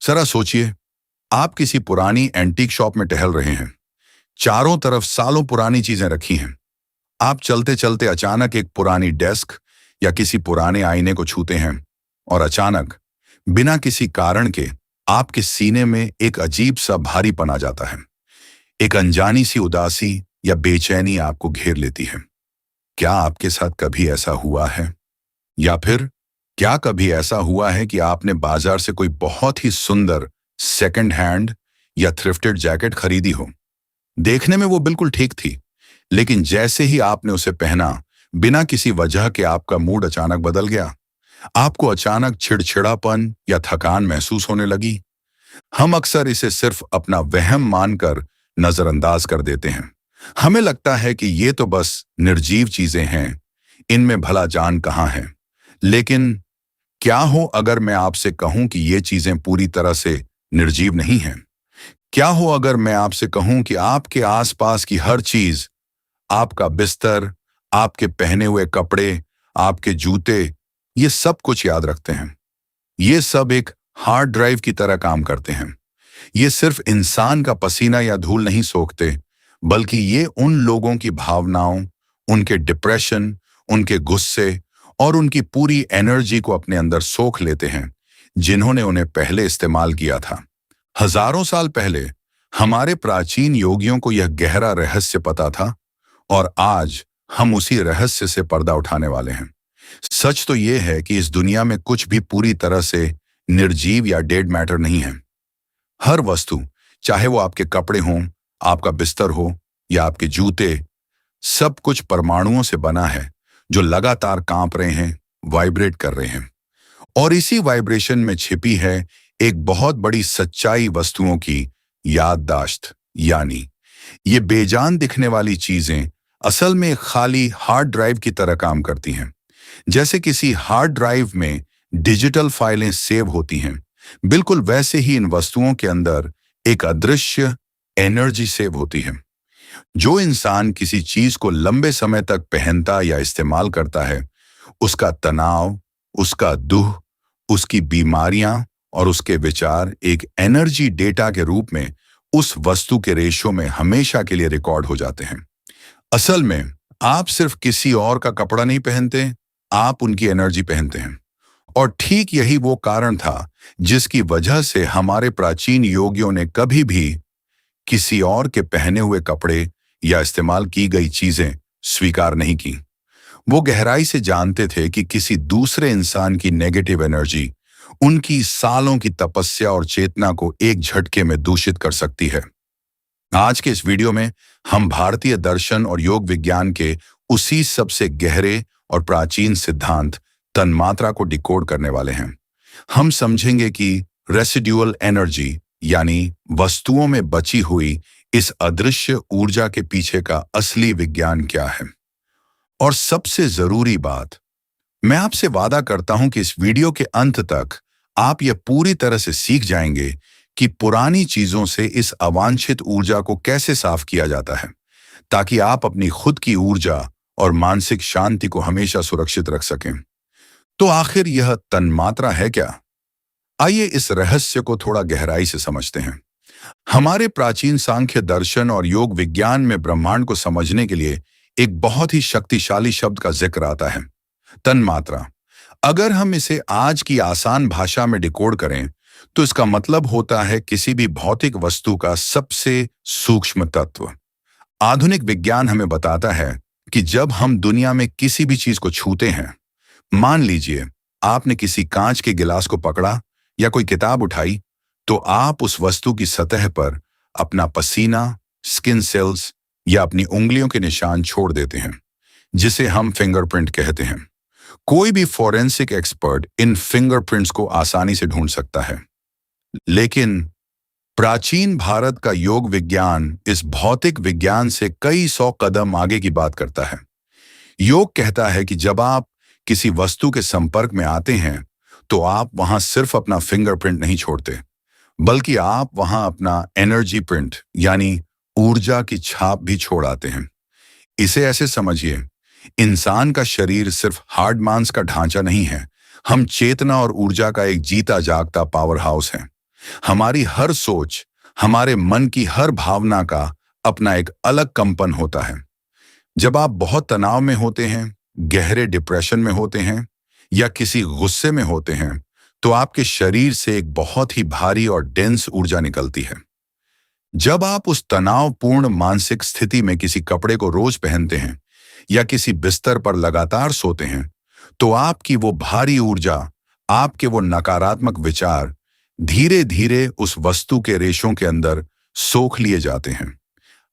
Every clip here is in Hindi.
जरा सोचिए, आप किसी पुरानी एंटीक शॉप में टहल रहे हैं। चारों तरफ सालों पुरानी चीजें रखी हैं। आप चलते चलते अचानक एक पुरानी डेस्क या किसी पुराने आईने को छूते हैं और अचानक, बिना किसी कारण के, आपके सीने में एक अजीब सा भारीपन आ जाता है। एक अनजानी सी उदासी या बेचैनी आपको घेर लेती है। क्या आपके साथ कभी ऐसा हुआ है? या फिर क्या कभी ऐसा हुआ है कि आपने बाजार से कोई बहुत ही सुंदर सेकंड हैंड या थ्रिफ्टेड जैकेट खरीदी हो? देखने में वो बिल्कुल ठीक थी, लेकिन जैसे ही आपने उसे पहना, बिना किसी वजह के आपका मूड अचानक बदल गया। आपको अचानक चिड़चिड़ापन या थकान महसूस होने लगी। हम अक्सर इसे सिर्फ अपना वहम मानकर नजरअंदाज कर देते हैं। हमें लगता है कि ये तो बस निर्जीव चीजें हैं, इनमें भला जान कहाँ है। लेकिन क्या हो अगर मैं आपसे कहूं कि ये चीजें पूरी तरह से निर्जीव नहीं हैं? क्या हो अगर मैं आपसे कहूं कि आपके आसपास की हर चीज, आपका बिस्तर, आपके पहने हुए कपड़े, आपके जूते, ये सब कुछ याद रखते हैं। ये सब एक हार्ड ड्राइव की तरह काम करते हैं। ये सिर्फ इंसान का पसीना या धूल नहीं सोखते, बल्कि ये उन लोगों की भावनाओं, उनके डिप्रेशन, उनके गुस्से और उनकी पूरी एनर्जी को अपने अंदर सोख लेते हैं, जिन्होंने उन्हें पहले इस्तेमाल किया था। हजारों साल पहले हमारे प्राचीन योगियों को यह गहरा रहस्य पता था, और आज हम उसी रहस्य से पर्दा उठाने वाले हैं। सच तो यह है कि इस दुनिया में कुछ भी पूरी तरह से निर्जीव या डेड मैटर नहीं है। हर वस्तु, चाहे वो आपके कपड़े हों, आपका बिस्तर हो या आपके जूते, सब कुछ परमाणुओं से बना है, जो लगातार कांप रहे हैं, वाइब्रेट कर रहे हैं। और इसी वाइब्रेशन में छिपी है एक बहुत बड़ी सच्चाई, वस्तुओं की याददाश्त। यानी ये बेजान दिखने वाली चीजें असल में एक खाली हार्ड ड्राइव की तरह काम करती हैं। जैसे किसी हार्ड ड्राइव में डिजिटल फाइलें सेव होती हैं, बिल्कुल वैसे ही इन वस्तुओं के अंदर एक अदृश्य एनर्जी सेव होती है। जो इंसान किसी चीज को लंबे समय तक पहनता या इस्तेमाल करता है, उसका तनाव, उसका दुख, उसकी बीमारियां और उसके विचार एक एनर्जी डेटा के रूप में उस वस्तु के रेशो में हमेशा के लिए रिकॉर्ड हो जाते हैं। असल में आप सिर्फ किसी और का कपड़ा नहीं पहनते, आप उनकी एनर्जी पहनते हैं। और ठीक यही वो कारण था जिसकी वजह से हमारे प्राचीन योगियों ने कभी भी किसी और के पहने हुए कपड़े या इस्तेमाल की गई चीजें स्वीकार नहीं की। वो गहराई से जानते थे कि किसी दूसरे इंसान की नेगेटिव एनर्जी उनकी सालों की तपस्या और चेतना को एक झटके में दूषित कर सकती है। आज के इस वीडियो में हम भारतीय दर्शन और योग विज्ञान के उसी सबसे गहरे और प्राचीन सिद्धांत तन्मात्रा को डिकोड करने वाले हैं। हम समझेंगे कि रेसिड्यूअल एनर्जी, यानी वस्तुओं में बची हुई इस अदृश्य ऊर्जा के पीछे का असली विज्ञान क्या है। और सबसे जरूरी बात, मैं आपसे वादा करता हूं कि इस वीडियो के अंत तक आप यह पूरी तरह से सीख जाएंगे कि पुरानी चीजों से इस अवांछित ऊर्जा को कैसे साफ किया जाता है, ताकि आप अपनी खुद की ऊर्जा और मानसिक शांति को हमेशा सुरक्षित रख सकें। तो आखिर यह तन्मात्रा है क्या? आइए इस रहस्य को थोड़ा गहराई से समझते हैं। हमारे प्राचीन सांख्य दर्शन और योग विज्ञान में ब्रह्मांड को समझने के लिए एक बहुत ही शक्तिशाली शब्द का जिक्र आता है, तन्मात्रा। अगर हम इसे आज की आसान भाषा में डिकोड करें, तो इसका मतलब होता है किसी भी भौतिक वस्तु का सबसे सूक्ष्म तत्व। आधुनिक विज्ञान हमें बताता है कि जब हम दुनिया में किसी भी चीज को छूते हैं, मान लीजिए आपने किसी कांच के गिलास को पकड़ा या कोई किताब उठाई, तो आप उस वस्तु की सतह पर अपना पसीना, स्किन सेल्स या अपनी उंगलियों के निशान छोड़ देते हैं, जिसे हम फिंगरप्रिंट कहते हैं। कोई भी फॉरेंसिक एक्सपर्ट इन फिंगरप्रिंट्स को आसानी से ढूंढ सकता है। लेकिन प्राचीन भारत का योग विज्ञान इस भौतिक विज्ञान से कई सौ कदम आगे की बात करता है। योग कहता है कि जब आप किसी वस्तु के संपर्क में आते हैं, तो आप वहां सिर्फ अपना फिंगरप्रिंट नहीं छोड़ते, बल्कि आप वहां अपना एनर्जी प्रिंट, यानी ऊर्जा की छाप भी छोड़ आते हैं। इसे ऐसे समझिए, इंसान का शरीर सिर्फ हार्ड मांस का ढांचा नहीं है, हम चेतना और ऊर्जा का एक जीता जागता पावर हाउस है। हमारी हर सोच, हमारे मन की हर भावना का अपना एक अलग कंपन होता है। जब आप बहुत तनाव में होते हैं, गहरे डिप्रेशन में होते हैं या किसी गुस्से में होते हैं, तो आपके शरीर से एक बहुत ही भारी और डेंस ऊर्जा निकलती है। जब आप उस तनावपूर्ण मानसिक स्थिति में किसी कपड़े को रोज पहनते हैं या किसी बिस्तर पर लगातार सोते हैं, तो आपकी वो भारी ऊर्जा, आपके वो नकारात्मक विचार धीरे धीरे उस वस्तु के रेशों के अंदर सोख लिए जाते हैं।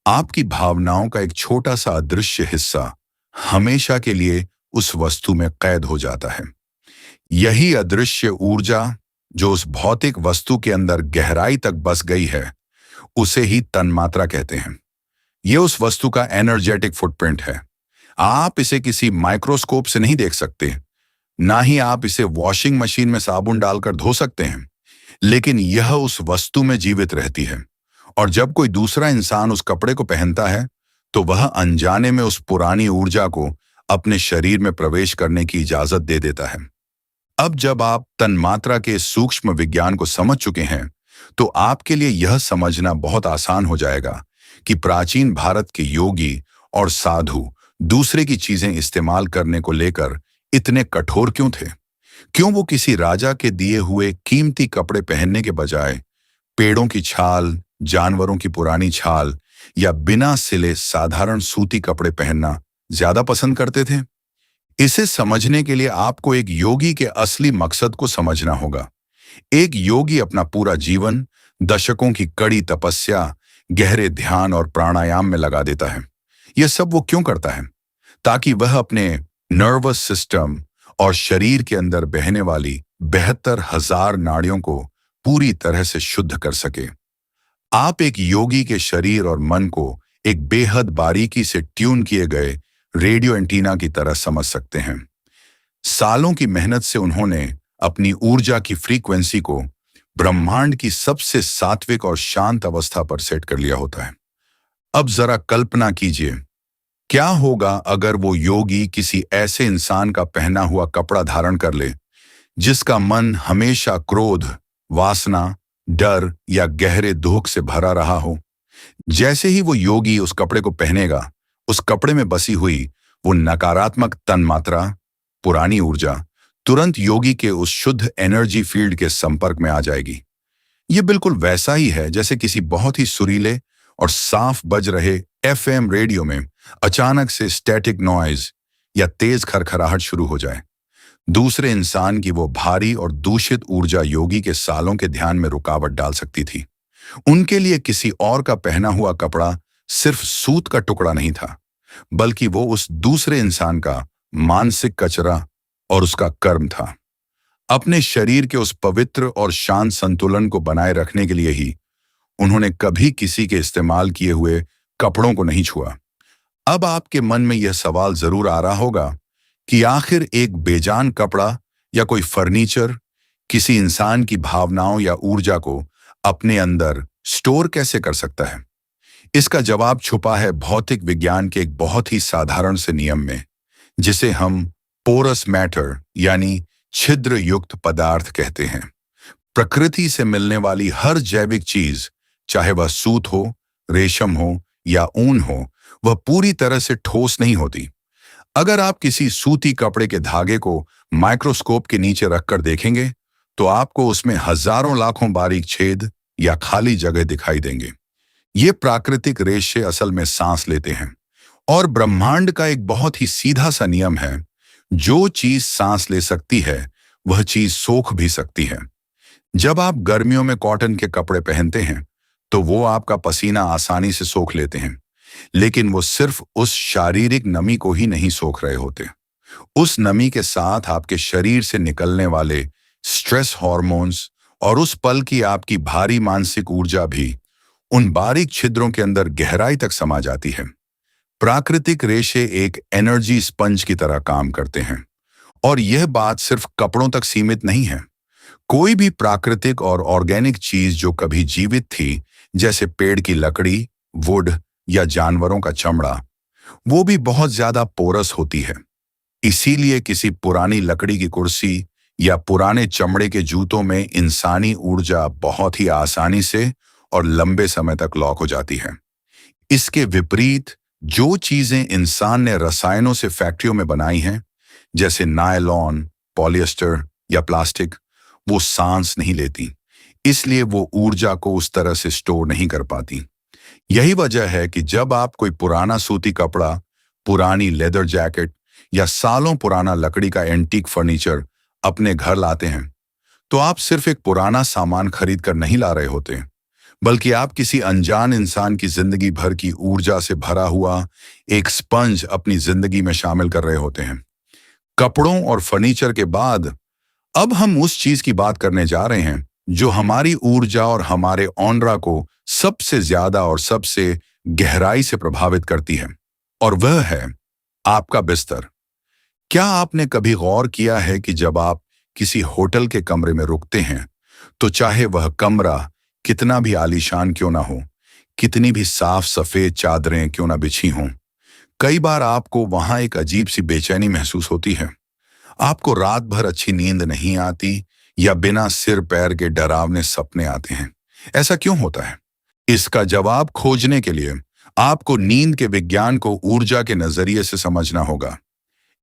आपकी भावनाओं का एक छोटा सा अदृश्य हिस्सा हमेशा के लिए उस वस्तु में कैद हो जाता है। यही अदृश्य ऊर्जा जो उस भौतिक वस्तु के अंदर गहराई तक बस गई है, उसे ही तन्मात्रा कहते हैं। यह उस वस्तु का एनर्जेटिक फुटप्रिंट है। आप इसे किसी माइक्रोस्कोप से नहीं देख सकते, ना ही आप इसे वॉशिंग मशीन में साबुन डालकर धो सकते हैं, लेकिन यह उस वस्तु में जीवित रहती है। और जब कोई दूसरा इंसान उस कपड़े को पहनता है, तो वह अनजाने में उस पुरानी ऊर्जा को अपने शरीर में प्रवेश करने की इजाजत दे देता है। अब जब आप तन्मात्रा के सूक्ष्म विज्ञान को समझ चुके हैं, तो आपके लिए यह समझना बहुत आसान हो जाएगा कि प्राचीन भारत के योगी और साधु दूसरे की चीजें इस्तेमाल करने को लेकर इतने कठोर क्यों थे। क्यों वो किसी राजा के दिए हुए कीमती कपड़े पहनने के बजाय पेड़ों की छाल, जानवरों की पुरानी छाल या बिना सिले साधारण सूती कपड़े पहनना ज्यादा पसंद करते थे। इसे समझने के लिए आपको एक योगी के असली मकसद को समझना होगा। एक योगी अपना पूरा जीवन दशकों की कड़ी तपस्या, गहरे ध्यान और प्राणायाम में लगा देता है। यह सब वो क्यों करता है? ताकि वह अपने नर्वस सिस्टम और शरीर के अंदर बहने वाली 72,000 नाड़ियों को पूरी तरह से शुद्ध कर सके। आप एक योगी के शरीर और मन को एक बेहद बारीकी से ट्यून किए गए रेडियो एंटीना की तरह समझ सकते हैं। सालों की मेहनत से उन्होंने अपनी ऊर्जा की फ्रीक्वेंसी को ब्रह्मांड की सबसे सात्विक और शांत अवस्था पर सेट कर लिया होता है। अब जरा कल्पना कीजिए, क्या होगा अगर वो योगी किसी ऐसे इंसान का पहना हुआ कपड़ा धारण कर ले जिसका मन हमेशा क्रोध, वासना, डर या गहरे दुख से भरा रहा हो। जैसे ही वो योगी उस कपड़े को पहनेगा, उस कपड़े में बसी हुई वो नकारात्मक तन्मात्रा, पुरानी ऊर्जा तुरंत योगी के उस शुद्ध एनर्जी फील्ड के संपर्क में आ जाएगी। ये बिल्कुल वैसा ही है जैसे किसी बहुत ही सुरीले और साफ बज रहे एफएम रेडियो में अचानक से स्टैटिक नॉइज या तेज खरखराहट शुरू हो जाए। दूसरे इंसान की वो भारी और दूषित ऊर्जा योगी के सालों के ध्यान में रुकावट डाल सकती थी। उनके लिए किसी और का पहना हुआ कपड़ा सिर्फ सूत का टुकड़ा नहीं था, बल्कि वो उस दूसरे इंसान का मानसिक कचरा और उसका कर्म था। अपने शरीर के उस पवित्र और शांत संतुलन को बनाए रखने के लिए ही उन्होंने कभी किसी के इस्तेमाल किए हुए कपड़ों को नहीं छुआ। अब आपके मन में यह सवाल जरूर आ रहा होगा कि आखिर एक बेजान कपड़ा या कोई फर्नीचर किसी इंसान की भावनाओं या ऊर्जा को अपने अंदर स्टोर कैसे कर सकता है? इसका जवाब छुपा है भौतिक विज्ञान के एक बहुत ही साधारण से नियम में, जिसे हम पोरस मैटर यानी छिद्र युक्त पदार्थ कहते हैं। प्रकृति से मिलने वाली हर जैविक चीज, चाहे वह सूत हो, रेशम हो या ऊन हो, वह पूरी तरह से ठोस नहीं होती। अगर आप किसी सूती कपड़े के धागे को माइक्रोस्कोप के नीचे रखकर देखेंगे, तो आपको उसमें हजारों लाखों बारीक छेद या खाली जगह दिखाई देंगे। ये प्राकृतिक रेशे असल में सांस लेते हैं, और ब्रह्मांड का एक बहुत ही सीधा सा नियम है, जो चीज सांस ले सकती है वह चीज सोख भी सकती है। जब आप गर्मियों में कॉटन के कपड़े पहनते हैं, तो वो आपका पसीना आसानी से सोख लेते हैं, लेकिन वो सिर्फ उस शारीरिक नमी को ही नहीं सोख रहे होते। उस नमी के साथ आपके शरीर से निकलने वाले स्ट्रेस हार्मोन्स और उस पल की आपकी भारी मानसिक ऊर्जा भी उन बारीक छिद्रों के अंदर गहराई तक समा जाती है। प्राकृतिक रेशे एक एनर्जी स्पंज की तरह काम करते हैं, और यह बात सिर्फ कपड़ों तक सीमित नहीं है। कोई भी प्राकृतिक और ऑर्गेनिक चीज जो कभी जीवित थी, जैसे पेड़ की लकड़ी, वुड या जानवरों का चमड़ा, वो भी बहुत ज्यादा पोरस होती है। इसीलिए किसी पुरानी लकड़ी की कुर्सी या पुराने चमड़े के जूतों में इंसानी ऊर्जा बहुत ही आसानी से और लंबे समय तक लॉक हो जाती है। इसके विपरीत जो चीजें इंसान ने रसायनों से फैक्ट्रियों में बनाई हैं, जैसे नायलॉन, पॉलिएस्टर या प्लास्टिक, वो सांस नहीं लेती, इसलिए वो ऊर्जा को उस तरह से स्टोर नहीं कर पाती। यही वजह है कि जब आप कोई पुराना सूती कपड़ा, पुरानी लेदर जैकेट या सालों पुराना लकड़ी का एंटीक फर्नीचर अपने घर लाते हैं, तो आप सिर्फ एक पुराना सामान खरीद कर नहीं ला रहे होते, बल्कि आप किसी अनजान इंसान की जिंदगी भर की ऊर्जा से भरा हुआ एक स्पंज अपनी जिंदगी में शामिल कर रहे होते हैं। कपड़ों और फर्नीचर के बाद अब हम उस चीज की बात करने जा रहे हैं जो हमारी ऊर्जा और हमारे ऑनरा को सबसे ज्यादा और सबसे गहराई से प्रभावित करती है, और वह है आपका बिस्तर। क्या आपने कभी गौर किया है कि जब आप किसी होटल के कमरे में रुकते हैं, तो चाहे वह कमरा कितना भी आलीशान क्यों ना हो, कितनी भी साफ सफेद चादरें क्यों ना बिछी हों, कई बार आपको वहां एक अजीब सी बेचैनी महसूस होती है। आपको रात भर अच्छी नींद नहीं आती या बिना सिर पैर के डरावने सपने आते हैं। ऐसा क्यों होता है? इसका जवाब खोजने के लिए आपको नींद के विज्ञान को ऊर्जा के नजरिए से समझना होगा।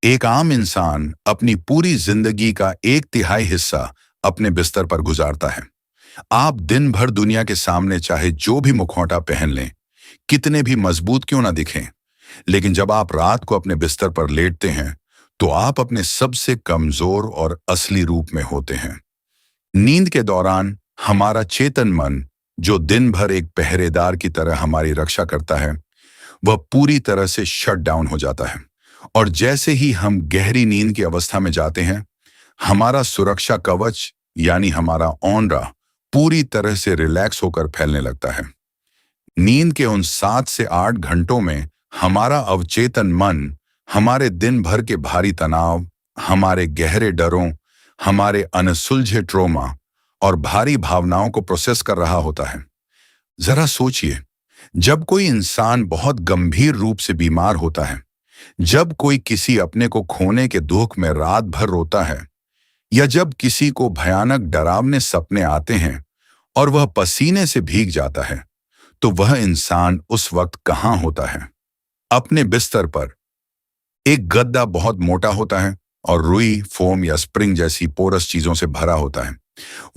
एक आम इंसान अपनी पूरी जिंदगी का 1/3 हिस्सा अपने बिस्तर पर गुजारता है। आप दिन भर दुनिया के सामने चाहे जो भी मुखौटा पहन लें, कितने भी मजबूत क्यों ना दिखें, लेकिन जब आप रात को अपने बिस्तर पर लेटते हैं, तो आप अपने सबसे कमजोर और असली रूप में होते हैं। नींद के दौरान हमारा चेतन मन, जो दिन भर एक पहरेदार की तरह हमारी रक्षा करता है, वह पूरी तरह से शट डाउन हो जाता है। और जैसे ही हम गहरी नींद की अवस्था में जाते हैं, हमारा सुरक्षा कवच यानी हमारा ऑनरा पूरी तरह से रिलैक्स होकर फैलने लगता है। नींद के उन 7 से 8 घंटों में हमारा अवचेतन मन हमारे दिन भर के भारी तनाव, हमारे गहरे डरों, हमारे अनसुलझे ट्रोमा और भारी भावनाओं को प्रोसेस कर रहा होता है। जरा सोचिए, जब कोई इंसान बहुत गंभीर रूप से बीमार होता है, जब कोई किसी अपने को खोने के दुख में रात भर रोता है, या जब किसी को भयानक डरावने सपने आते हैं और वह पसीने से भीग जाता है, तो वह इंसान उस वक्त कहाँ होता है? अपने बिस्तर पर। एक गद्दा बहुत मोटा होता है और रुई, फोम या स्प्रिंग जैसी पोरस चीजों से भरा होता है।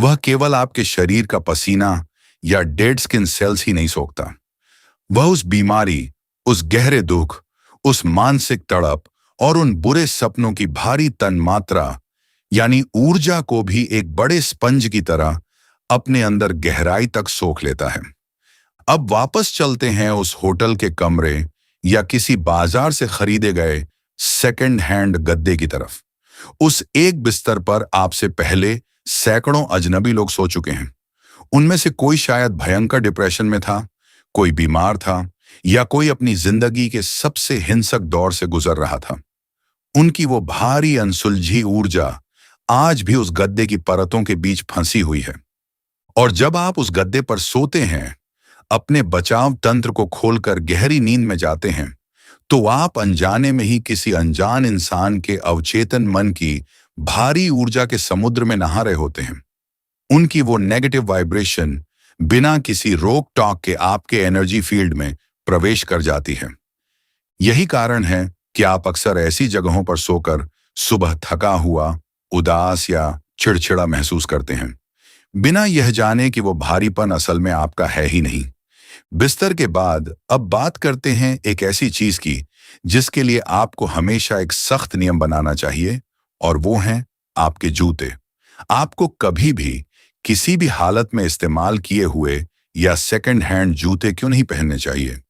वह केवल आपके शरीर का पसीना या डेड स्किन सेल्स ही नहीं सोखता। वह उस बीमारी, उस गहरे दुख, उस मानसिक तड़प और उन बुरे सपनों की भारी तन्मात्रा यानी ऊर्जा को भी एक बड़े स्पंज की तरह अपने अंदर गहराई तक सोख लेता है। अब वापस चलते हैं उस होटल के कमरे या किसी बाजार से खरीदे गए सेकंड हैंड गद्दे की तरफ। उस एक बिस्तर पर आपसे पहले सैकड़ों अजनबी लोग सो चुके हैं। उनमें से कोई शायद भयंकर डिप्रेशन में था, कोई बीमार था, या कोई अपनी जिंदगी के सबसे हिंसक दौर से गुजर रहा था। उनकी वो भारी अनसुलझी ऊर्जा आज भी उस गद्दे की परतों के बीच फंसी हुई है। और जब आप उस गद्दे पर सोते हैं, अपने बचाव तंत्र को खोलकर गहरी नींद में जाते हैं, तो आप अनजाने में ही किसी अनजान इंसान के अवचेतन मन की भारी ऊर्जा के समुद्र में नहा रहे होते हैं। उनकी वो नेगेटिव वाइब्रेशन बिना किसी रोक टोक के आपके एनर्जी फील्ड में प्रवेश कर जाती है। यही कारण है कि आप अक्सर ऐसी जगहों पर सोकर सुबह थका हुआ, उदास या चिड़चिड़ा महसूस करते हैं, बिना यह जाने कि वो भारीपन असल में आपका है ही नहीं। बिस्तर के बाद अब बात करते हैं एक ऐसी चीज की जिसके लिए आपको हमेशा एक सख्त नियम बनाना चाहिए, और वो हैं आपके जूते। आपको कभी भी किसी भी हालत में इस्तेमाल किए हुए या सेकंड हैंड जूते क्यों नहीं पहनने चाहिए?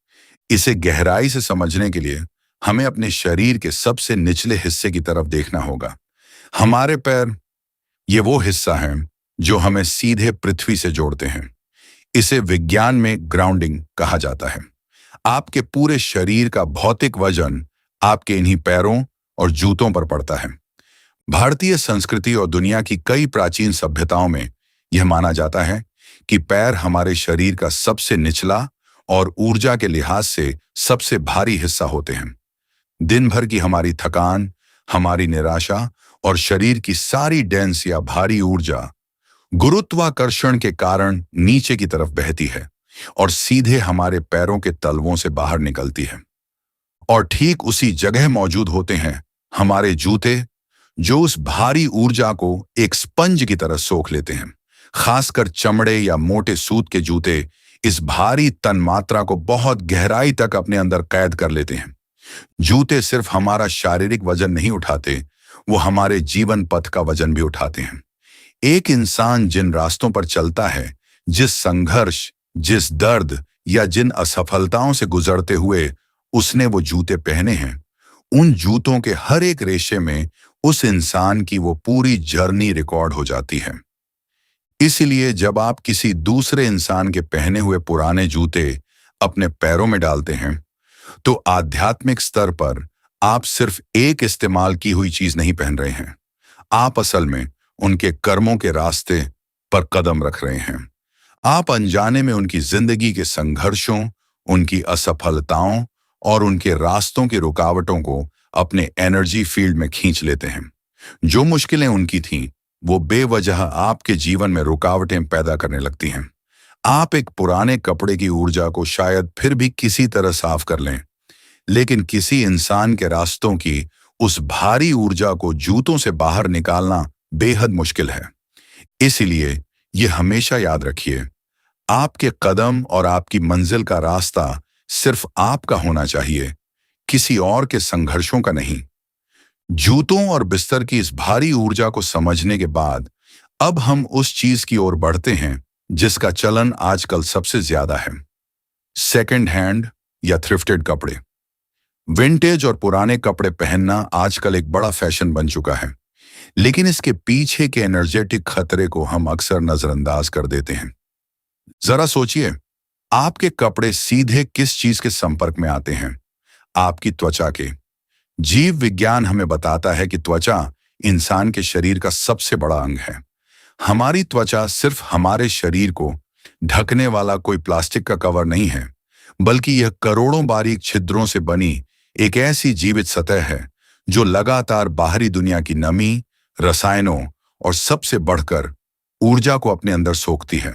इसे गहराई से समझने के लिए हमें अपने शरीर के सबसे निचले हिस्से की तरफ देखना होगा। हमारे पैर, ये वो हिस्सा है जो हमें सीधे पृथ्वी से जोड़ते हैं। इसे विज्ञान में ग्राउंडिंग कहा जाता है। आपके पूरे शरीर का भौतिक वजन आपके इन्हीं पैरों और जूतों पर पड़ता है। भारतीय संस्कृति और दुनिया की कई प्राचीन सभ्यताओं में यह माना जाता है कि पैर हमारे शरीर का सबसे निचला और ऊर्जा के लिहाज से सबसे भारी हिस्सा होते हैं। दिन भर की हमारी थकान, हमारी निराशा और शरीर की सारी डेंस या भारी ऊर्जा गुरुत्वाकर्षण के कारण नीचे की तरफ बहती है और सीधे हमारे पैरों के तलवों से बाहर निकलती है। और ठीक उसी जगह मौजूद होते हैं हमारे जूते, जो उस भारी ऊर्जा को एक स्पंज की तरह सोख लेते हैं। खासकर चमड़े या मोटे सूत के जूते इस भारी तन्मात्रा को बहुत गहराई तक अपने अंदर कैद कर लेते हैं। जूते सिर्फ हमारा शारीरिक वजन नहीं उठाते, वो हमारे जीवन पथ का वजन भी उठाते हैं। एक इंसान जिन रास्तों पर चलता है, जिस संघर्ष, जिस दर्द या जिन असफलताओं से गुजरते हुए उसने वो जूते पहने हैं, उन जूतों के हर एक रेशे में उस इंसान की वो पूरी जर्नी रिकॉर्ड हो जाती है। इसलिए जब आप किसी दूसरे इंसान के पहने हुए पुराने जूते अपने पैरों में डालते हैं, तो आध्यात्मिक स्तर पर आप सिर्फ एक इस्तेमाल की हुई चीज नहीं पहन रहे हैं। आप असल में उनके कर्मों के रास्ते पर कदम रख रहे हैं। आप अनजाने में उनकी जिंदगी के संघर्षों, उनकी असफलताओं और उनके रास्तों की रुकावटों को अपने एनर्जी फील्ड में खींच लेते हैं। जो मुश्किलें उनकी थीं, वो बेवजह आपके जीवन में रुकावटें पैदा करने लगती हैं। आप एक पुराने कपड़े की ऊर्जा को शायद फिर भी किसी तरह साफ कर लें, लेकिन किसी इंसान के रास्तों की उस भारी ऊर्जा को जूतों से बाहर निकालना बेहद मुश्किल है। इसलिए ये हमेशा याद रखिए, आपके कदम और आपकी मंजिल का रास्ता सिर्फ आपका होना चाहिए, किसी और के संघर्षों का नहीं। जूतों और बिस्तर की इस भारी ऊर्जा को समझने के बाद अब हम उस चीज की ओर बढ़ते हैं जिसका चलन आजकल सबसे ज्यादा है, सेकंड हैंड या थ्रिफ्टेड कपड़े। विंटेज और पुराने कपड़े पहनना आजकल एक बड़ा फैशन बन चुका है, लेकिन इसके पीछे के एनर्जेटिक खतरे को हम अक्सर नजरअंदाज कर देते हैं। जरा सोचिए, आपके कपड़े सीधे किस चीज के संपर्क में आते हैं? आपकी त्वचा के। जीव विज्ञान हमें बताता है कि त्वचा इंसान के शरीर का सबसे बड़ा अंग है। हमारी त्वचा सिर्फ हमारे शरीर को ढकने वाला कोई प्लास्टिक का कवर नहीं है, बल्कि यह करोड़ों बारीक छिद्रों से बनी एक ऐसी जीवित सतह है जो लगातार बाहरी दुनिया की नमी, रसायनों और सबसे बढ़कर ऊर्जा को अपने अंदर सोखती है।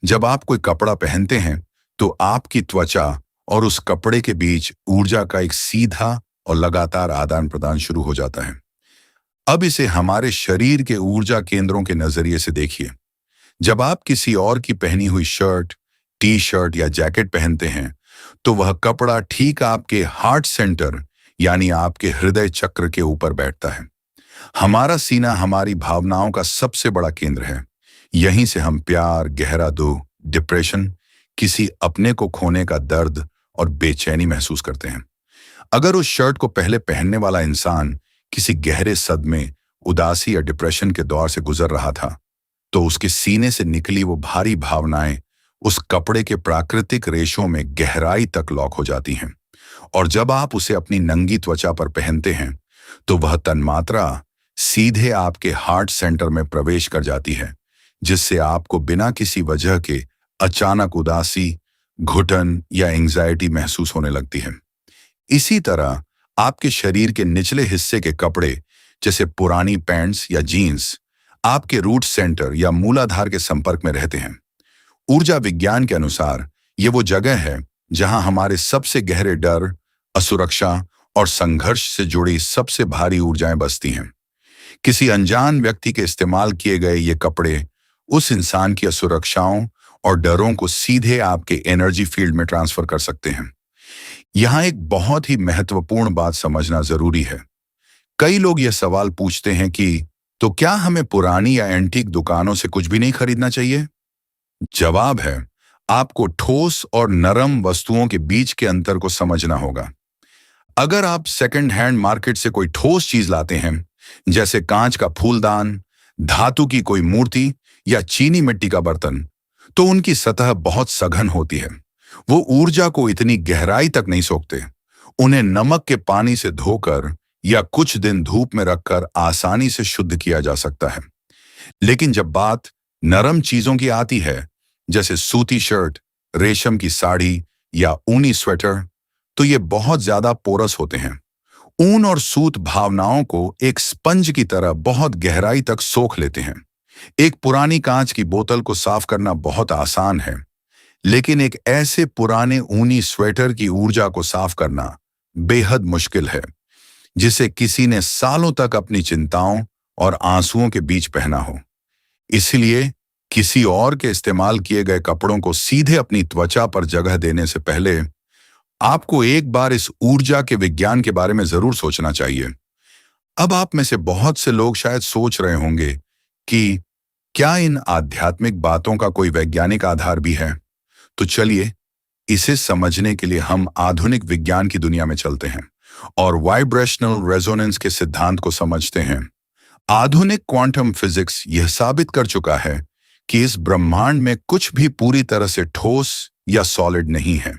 जब आप कोई कपड़ा पहनते हैं, तो आपकी त्वचा और उस कपड़े के बीच ऊर्जा का एक सीधा और लगातार आदान प्रदान शुरू हो जाता है। अब इसे हमारे शरीर के ऊर्जा केंद्रों के नजरिए से देखिए। जब आप किसी और की पहनी हुई शर्ट, टी शर्ट या जैकेट पहनते हैं, तो वह कपड़ा ठीक आपके हार्ट सेंटर यानी आपके हृदय चक्र के ऊपर बैठता है। हमारा सीना हमारी भावनाओं का सबसे बड़ा केंद्र है। यहीं से हम प्यार, गहरा दुख, डिप्रेशन, किसी अपने को खोने का दर्द और बेचैनी महसूस करते हैं। अगर उस शर्ट को पहले पहनने वाला इंसान किसी गहरे सदमे, उदासी या डिप्रेशन के दौर से गुजर रहा था, तो उसके सीने से निकली वो भारी भावनाएं उस कपड़े के प्राकृतिक रेशों में गहराई तक लॉक हो जाती हैं। और जब आप उसे अपनी नंगी त्वचा पर पहनते हैं, तो वह तन्मात्रा सीधे आपके हार्ट सेंटर में प्रवेश कर जाती है, जिससे आपको बिना किसी वजह के अचानक उदासी, घुटन या एंग्जाइटी महसूस होने लगती है। इसी तरह आपके शरीर के निचले हिस्से के कपड़े, जैसे पुरानी पैंट्स या जीन्स, आपके रूट सेंटर या मूलाधार के संपर्क में रहते हैं। ऊर्जा विज्ञान के अनुसार ये वो जगह है जहां हमारे सबसे गहरे डर, असुरक्षा और संघर्ष से जुड़ी सबसे भारी ऊर्जाएं बसती हैं। किसी अनजान व्यक्ति के इस्तेमाल किए गए ये कपड़े उस इंसान की असुरक्षाओं और डरों को सीधे आपके एनर्जी फील्ड में ट्रांसफर कर सकते हैं। यहां एक बहुत ही महत्वपूर्ण बात समझना जरूरी है। कई लोग यह सवाल पूछते हैं कि तो क्या हमें पुरानी या एंटीक दुकानों से कुछ भी नहीं खरीदना चाहिए? जवाब है, आपको ठोस और नरम वस्तुओं के बीच के अंतर को समझना होगा। अगर आप सेकंड हैंड मार्केट से कोई ठोस चीज लाते हैं, जैसे कांच का फूलदान, धातु की कोई मूर्ति या चीनी मिट्टी का बर्तन, तो उनकी सतह बहुत सघन होती है। वो ऊर्जा को इतनी गहराई तक नहीं सोखते। उन्हें नमक के पानी से धोकर या कुछ दिन धूप में रखकर आसानी से शुद्ध किया जा सकता है। लेकिन जब बात नरम चीजों की आती है, जैसे सूती शर्ट, रेशम की साड़ी या ऊनी स्वेटर, तो ये बहुत ज्यादा पोरस होते हैं। ऊन और सूत भावनाओं को एक स्पंज की तरह बहुत गहराई तक सोख लेते हैं। एक पुरानी कांच की बोतल को साफ करना बहुत आसान है, लेकिन एक ऐसे पुराने ऊनी स्वेटर की ऊर्जा को साफ करना बेहद मुश्किल है, जिसे किसी ने सालों तक अपनी चिंताओं और आंसुओं के बीच पहना हो। इसलिए किसी और के इस्तेमाल किए गए कपड़ों को सीधे अपनी त्वचा पर जगह देने से पहले आपको एक बार इस ऊर्जा के विज्ञान के बारे में जरूर सोचना चाहिए। अब आप में से बहुत से लोग शायद सोच रहे होंगे कि क्या इन आध्यात्मिक बातों का कोई वैज्ञानिक आधार भी है? तो चलिए इसे समझने के लिए हम आधुनिक विज्ञान की दुनिया में चलते हैं और वाइब्रेशनल रेजोनेंस के सिद्धांत को समझते हैं। आधुनिक क्वांटम फिजिक्स यह साबित कर चुका है कि इस ब्रह्मांड में कुछ भी पूरी तरह से ठोस या सॉलिड नहीं है।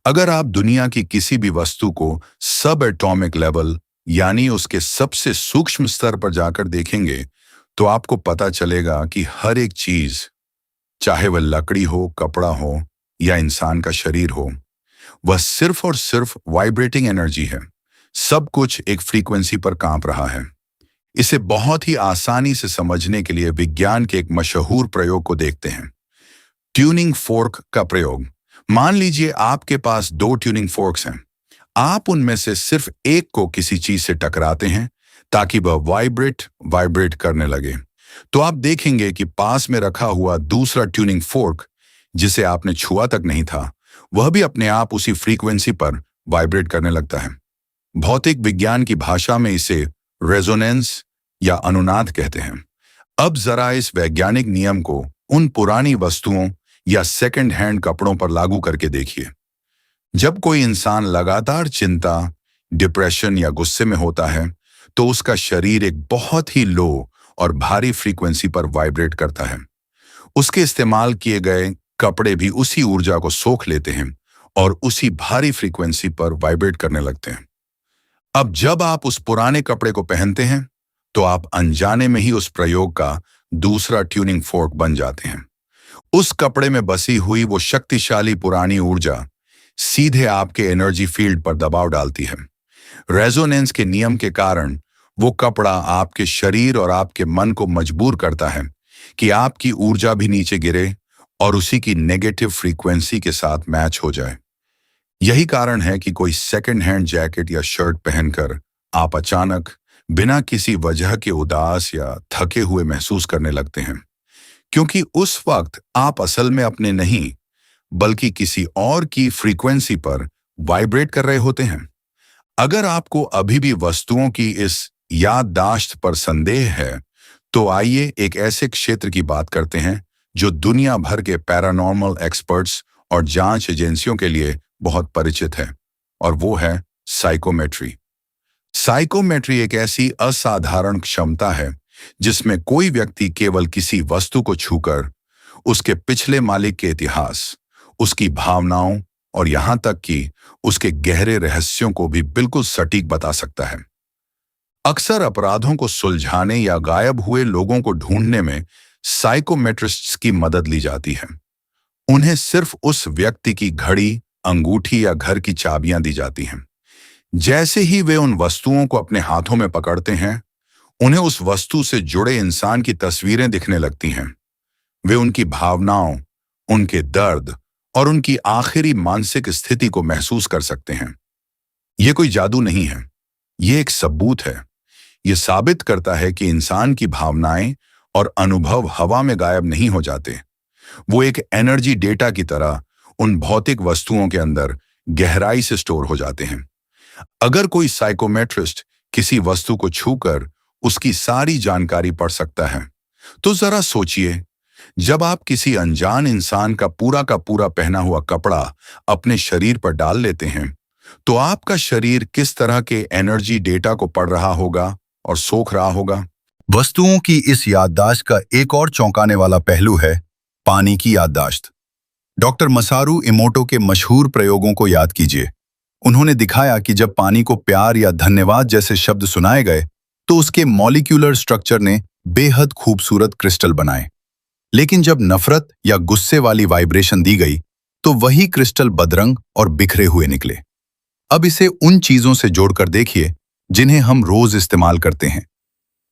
अगर आप दुनिया की किसी भी वस्तु को सब एटॉमिक लेवल यानी उसके सबसे सूक्ष्म स्तर पर जाकर देखेंगे, तो आपको पता चलेगा कि हर एक चीज, चाहे वह लकड़ी हो, कपड़ा हो या इंसान का शरीर हो, वह सिर्फ और सिर्फ वाइब्रेटिंग एनर्जी है। सब कुछ एक फ्रीक्वेंसी पर कांप रहा है। इसे बहुत ही आसानी से समझने के लिए विज्ञान के एक मशहूर प्रयोग को देखते हैं, ट्यूनिंग फोर्क का प्रयोग। मान लीजिए आपके पास दो ट्यूनिंग फोर्क्स हैं। आप उनमें से सिर्फ एक को किसी चीज से टकराते हैं ताकि वह वाइब्रेट करने लगे, तो आप देखेंगे कि पास में रखा हुआ दूसरा ट्यूनिंग फोर्क, जिसे आपने छुआ तक नहीं था, वह भी अपने आप उसी फ्रीक्वेंसी पर वाइब्रेट करने लगता है। भौतिक विज्ञान की भाषा में इसे रेजोनेंस या अनुनाद कहते हैं। अब जरा इस वैज्ञानिक नियम को उन पुरानी वस्तुओं या सेकंड हैंड कपड़ों पर लागू करके देखिए। जब कोई इंसान लगातार चिंता, डिप्रेशन या गुस्से में होता है, तो उसका शरीर एक बहुत ही लो और भारी फ्रीक्वेंसी पर वाइब्रेट करता है। उसके इस्तेमाल किए गए कपड़े भी उसी ऊर्जा को सोख लेते हैं और उसी भारी फ्रीक्वेंसी पर वाइब्रेट करने लगते हैं। अब जब आप उस पुराने कपड़े को पहनते हैं, तो आप अनजाने में ही उस प्रयोग का दूसरा ट्यूनिंग फोर्क बन जाते हैं। उस कपड़े में बसी हुई वो शक्तिशाली पुरानी ऊर्जा सीधे आपके एनर्जी फील्ड पर दबाव डालती है। रेजोनेंस के नियम के कारण वो कपड़ा आपके शरीर और आपके मन को मजबूर करता है कि आपकी ऊर्जा भी नीचे गिरे और उसी की नेगेटिव फ्रीक्वेंसी के साथ मैच हो जाए। यही कारण है कि कोई सेकंड हैंड जैकेट या शर्ट पहनकर आप अचानक बिना किसी वजह के उदास या थके हुए महसूस करने लगते हैं, क्योंकि उस वक्त आप असल में अपने नहीं बल्कि किसी और की फ्रीक्वेंसी पर वाइब्रेट कर रहे होते हैं। अगर आपको अभी भी वस्तुओं की इस याददाश्त पर संदेह है, तो आइए एक ऐसे क्षेत्र की बात करते हैं जो दुनिया भर के पैरानॉर्मल एक्सपर्ट्स और जांच एजेंसियों के लिए बहुत परिचित है, और वो है साइकोमेट्री। साइकोमेट्री एक ऐसी असाधारण क्षमता है जिसमें कोई व्यक्ति केवल किसी वस्तु को छूकर उसके पिछले मालिक के इतिहास, उसकी भावनाओं और यहां तक कि उसके गहरे रहस्यों को भी बिल्कुल सटीक बता सकता है। अक्सर अपराधों को सुलझाने या गायब हुए लोगों को ढूंढने में साइकोमेट्रिस्ट्स की मदद ली जाती है। उन्हें सिर्फ उस व्यक्ति की घड़ी, अंगूठी या घर की चाबियां दी जाती हैं। जैसे ही वे उन वस्तुओं को अपने हाथों में पकड़ते हैं, उन्हें उस वस्तु से जुड़े इंसान की तस्वीरें दिखने लगती हैं। वे उनकी भावनाओं, उनके दर्द और उनकी आखिरी मानसिक स्थिति को महसूस कर सकते हैं। यह कोई जादू नहीं है, यह एक सबूत है। यह साबित करता है कि इंसान की भावनाएं और अनुभव हवा में गायब नहीं हो जाते। वो एक एनर्जी डेटा की तरह उन भौतिक वस्तुओं के अंदर गहराई से स्टोर हो जाते हैं। अगर कोई साइकोमेट्रिस्ट किसी वस्तु को छूकर उसकी सारी जानकारी पढ़ सकता है, तो जरा सोचिए, जब आप किसी अनजान इंसान का पूरा पहना हुआ कपड़ा अपने शरीर पर डाल लेते हैं, तो आपका शरीर किस तरह के एनर्जी डेटा को पढ़ रहा होगा और सोख रहा होगा। वस्तुओं की इस याददाश्त का एक और चौंकाने वाला पहलू है पानी की याददाश्त। डॉक्टर मसारू इमोटो के मशहूर प्रयोगों को याद कीजिए। उन्होंने दिखाया कि जब पानी को प्यार या धन्यवाद जैसे शब्द सुनाए गए, तो उसके मॉलिक्यूलर स्ट्रक्चर ने बेहद खूबसूरत क्रिस्टल बनाए। लेकिन जब नफरत या गुस्से वाली वाइब्रेशन दी गई, तो वही क्रिस्टल बदरंग और बिखरे हुए निकले। अब इसे उन चीजों से जोड़कर देखिए जिन्हें हम रोज इस्तेमाल करते हैं।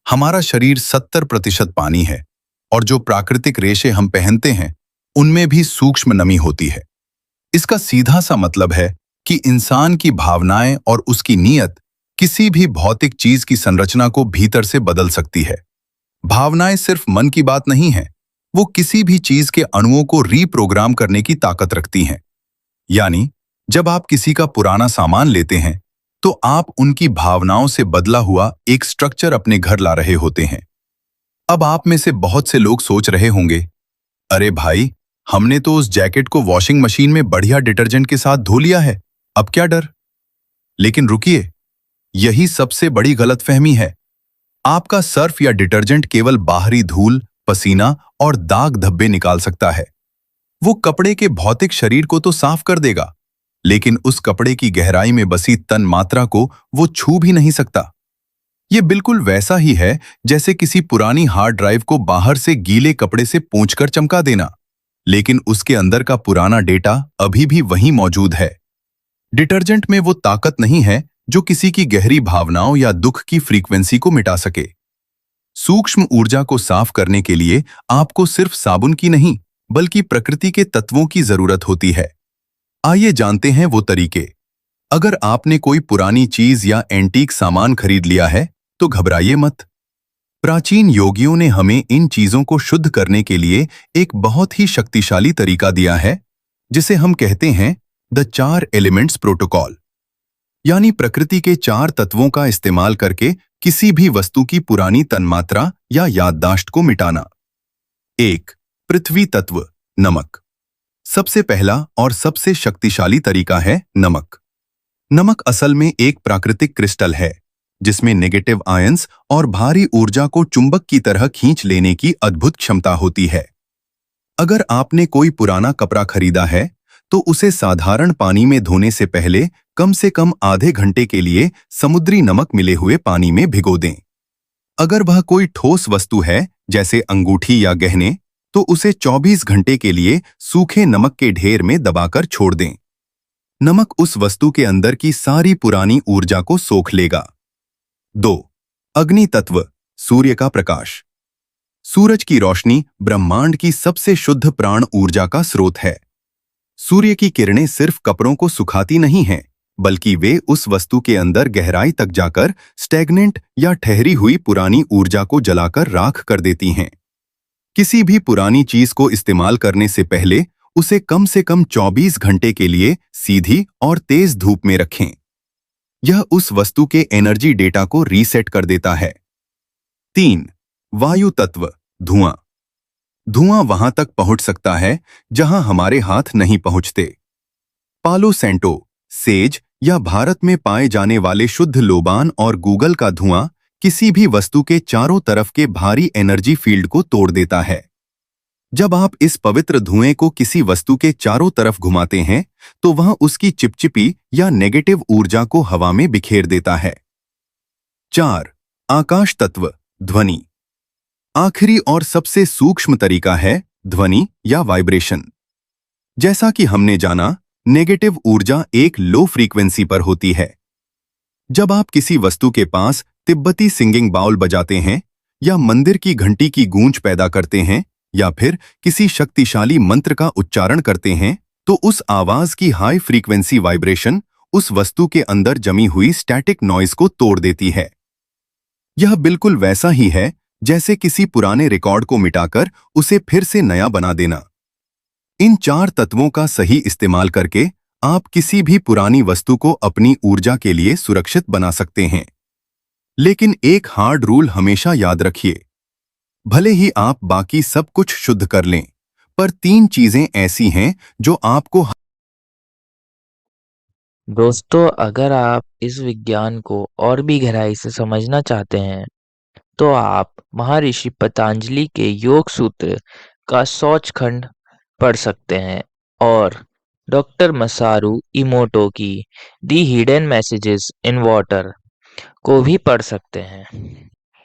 हमारा शरीर 70% पानी है और जो प्राकृतिक रेशे हम पहनते हैं उनमें भी सूक्ष्म नमी होती है। इसका सीधा सा मतलब है कि इंसान की भावनाएं और उसकी नीयत किसी भी भौतिक चीज की संरचना को भीतर से बदल सकती है। भावनाएं सिर्फ मन की बात नहीं है, वो किसी भी चीज के अणुओं को रीप्रोग्राम करने की ताकत रखती हैं। यानी जब आप किसी का पुराना सामान लेते हैं तो आप उनकी भावनाओं से बदला हुआ एक स्ट्रक्चर अपने घर ला रहे होते हैं। अब आप में से बहुत से लोग सोच रहे होंगे, अरे भाई, हमने तो उस जैकेट को वॉशिंग मशीन में बढ़िया डिटर्जेंट के साथ धो लिया है, अब क्या डर। लेकिन रुकिए, यही सबसे बड़ी गलतफहमी है। आपका सर्फ या डिटर्जेंट केवल बाहरी धूल, पसीना और दाग धब्बे निकाल सकता है। वो कपड़े के भौतिक शरीर को तो साफ कर देगा, लेकिन उस कपड़े की गहराई में बसी तन मात्रा को वो छू भी नहीं सकता। ये बिल्कुल वैसा ही है जैसे किसी पुरानी हार्ड ड्राइव को बाहर से गीले कपड़े से पोंछकर चमका देना, लेकिन उसके अंदर का पुराना डेटा अभी भी वहीं मौजूद है। डिटर्जेंट में वो ताकत नहीं है जो किसी की गहरी भावनाओं या दुख की फ्रीक्वेंसी को मिटा सके। सूक्ष्म ऊर्जा को साफ करने के लिए आपको सिर्फ साबुन की नहीं, बल्कि प्रकृति के तत्वों की जरूरत होती है। आइए जानते हैं वो तरीके। अगर आपने कोई पुरानी चीज या एंटीक सामान खरीद लिया है तो घबराइए मत। प्राचीन योगियों ने हमें इन चीजों को शुद्ध करने के लिए एक बहुत ही शक्तिशाली तरीका दिया है, जिसे हम कहते हैं द 4 एलिमेंट्स प्रोटोकॉल। यानी प्रकृति के 4 तत्वों का इस्तेमाल करके किसी भी वस्तु की पुरानी तन्मात्रा या याददाश्त को मिटाना। 1. पृथ्वी तत्व, नमक। सबसे पहला और सबसे शक्तिशाली तरीका है नमक। नमक असल में एक प्राकृतिक क्रिस्टल है, जिसमें नेगेटिव आयंस और भारी ऊर्जा को चुंबक की तरह खींच लेने की अद्भुत क्षमता होती है। अगर आपने कोई पुराना कपड़ा खरीदा है तो उसे साधारण पानी में धोने से पहले कम से कम आधे घंटे के लिए समुद्री नमक मिले हुए पानी में भिगो दें। अगर वह कोई ठोस वस्तु है जैसे अंगूठी या गहने, तो उसे 24 घंटे के लिए सूखे नमक के ढेर में दबाकर छोड़ दें। नमक उस वस्तु के अंदर की सारी पुरानी ऊर्जा को सोख लेगा। 2. अग्नि तत्व, सूर्य का प्रकाश। सूरज की रोशनी ब्रह्मांड की सबसे शुद्ध प्राण ऊर्जा का स्रोत है। सूर्य की किरणें सिर्फ कपड़ों को सुखाती नहीं हैं, बल्कि वे उस वस्तु के अंदर गहराई तक जाकर स्टैग्नेंट या ठहरी हुई पुरानी ऊर्जा को जलाकर राख कर देती हैं। किसी भी पुरानी चीज को इस्तेमाल करने से पहले उसे कम से कम 24 घंटे के लिए सीधी और तेज धूप में रखें। यह उस वस्तु के एनर्जी डेटा को रीसेट कर देता है। 3. वायु तत्व, धुआं। धुआं वहां तक पहुंच सकता है जहां हमारे हाथ नहीं पहुंचते। पालो सैंटो, सेज या भारत में पाए जाने वाले शुद्ध लोबान और गूगल का धुआं किसी भी वस्तु के चारों तरफ के भारी एनर्जी फील्ड को तोड़ देता है। जब आप इस पवित्र धुएं को किसी वस्तु के चारों तरफ घुमाते हैं तो वह उसकी चिपचिपी या नेगेटिव ऊर्जा को हवा में बिखेर देता है। 4. आकाश तत्व, ध्वनि। आखिरी और सबसे सूक्ष्म तरीका है ध्वनि या वाइब्रेशन। जैसा कि हमने जाना, नेगेटिव ऊर्जा एक लो फ्रीक्वेंसी पर होती है। जब आप किसी वस्तु के पास तिब्बती सिंगिंग बाउल बजाते हैं या मंदिर की घंटी की गूंज पैदा करते हैं या फिर किसी शक्तिशाली मंत्र का उच्चारण करते हैं, तो उस आवाज की हाई फ्रीक्वेंसी वाइब्रेशन उस वस्तु के अंदर जमी हुई स्टैटिक नॉइज को तोड़ देती है। यह बिल्कुल वैसा ही है जैसे किसी पुराने रिकॉर्ड को मिटाकर उसे फिर से नया बना देना। इन 4 तत्वों का सही इस्तेमाल करके आप किसी भी पुरानी वस्तु को अपनी ऊर्जा के लिए सुरक्षित बना सकते हैं। लेकिन एक हार्ड रूल हमेशा याद रखिए, भले ही आप बाकी सब कुछ शुद्ध कर लें, पर 3 चीजें ऐसी हैं जो आपको। दोस्तों, अगर आप इस विज्ञान को और भी गहराई से समझना चाहते हैं तो आप महर्षि पतंजलि के योग सूत्र का शौचखंड पढ़ सकते हैं और डॉक्टर मसारू इमोटो की दी हिडन मैसेजेस इन वाटर को भी पढ़ सकते हैं।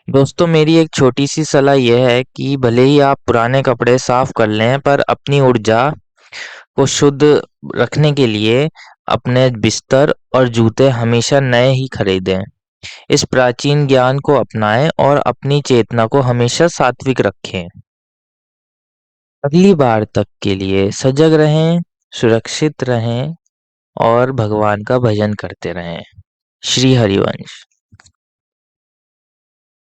दोस्तों, मेरी एक छोटी सी सलाह यह है कि भले ही आप पुराने कपड़े साफ कर लें, पर अपनी ऊर्जा को शुद्ध रखने के लिए अपने बिस्तर और जूते हमेशा नए ही खरीदें। इस प्राचीन ज्ञान को अपनाएं और अपनी चेतना को हमेशा सात्विक रखें। अगली बार तक के लिए सजग रहें, सुरक्षित रहें और भगवान का भजन करते रहें। श्री हरिवंश।